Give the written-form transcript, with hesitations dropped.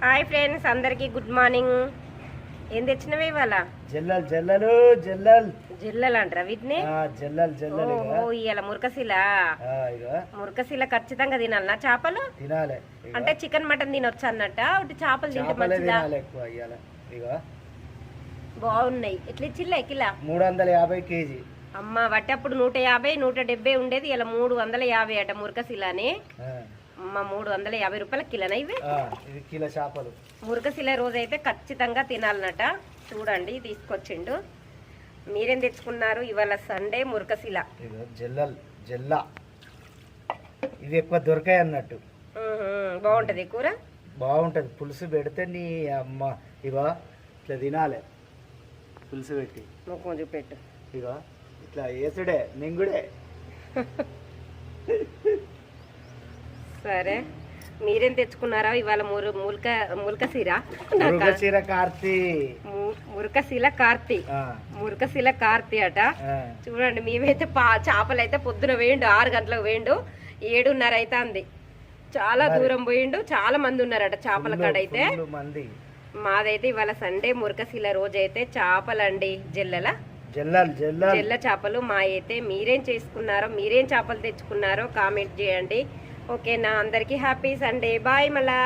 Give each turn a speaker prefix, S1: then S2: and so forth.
S1: Hi friends, అందరికి good morning. ఏం తెచ్చినవే ఇవాళ?
S2: జల్లల్ జల్లలు జల్లల్
S1: జిల్లలు అంటారా వీటిని?
S2: జల్లల్ జల్లలు.
S1: ఓ ఇవాళ మురకశీల. మురకశీల ఖచ్చితంగా తినాలనా చేపలు?
S2: తినాలి.
S1: అంటే చికెన్ మటన్ తినొచ్చు అన్నట్ట, ఒకటి చేపలు తింటే మంచిదా? బాగున్నాయి. ఎట్లా ఇచ్చిల్లే కిలా?
S2: 350 కేజీ.
S1: అమ్మ వట్టి అప్పుడు 150 170 ఉండేది, ఇలా 350 అట మురకశీల అని. అమ్మ 350 రూపాయల కిలోనా ఇవి?
S2: కిలో చేపలు.
S1: మురకశీల రోజు అయితే ఖచ్చితంగా తినాలన్నట. చూడండి తీసుకొచ్చిండు. మీరేం తెచ్చుకున్నారు? ఇవాళ సండే మురకశీల.
S2: జల్లల్ జల్లా ఇవి ఎక్కువ దొరకాయి అన్నట్టు.
S1: బాగుంటది కూర,
S2: బాగుంటది. పులుసు పెడితే నీ అమ్మ ఇవా ఇట్లా తినాలి. పులుసు పెట్టి
S1: ముఖం చూపెట్టు.
S2: ఇవా ఇట్లా వేసుడే మింగుడే.
S1: సరే, మీరేం తెచ్చుకున్నారా ఇవాళ? మురకశీల
S2: కార్తీ.
S1: మురకశీల కార్తీ. మురకశీల కార్తీ అట. చూడండి, మేమైతే చేపలు అయితే పొద్దున వేయండు 6 గంటలకు వేయండు, 7:30 అయితే అంది. చాలా దూరం పోయిండు, చాలా మంది ఉన్నారట చేపల కాడ అయితే. మాదైతే ఇవాళ సండే మురకశీల రోజు అయితే చేపలండి, జల్ల చేపలు మా అయితే. మీరేం చేసుకున్నారో, మీరేం చేపలు తెచ్చుకున్నారో కామెంట్ చేయండి. ఓకేనా? అందరికి హ్యాపీ సండే. బాయ్. మళ్ళా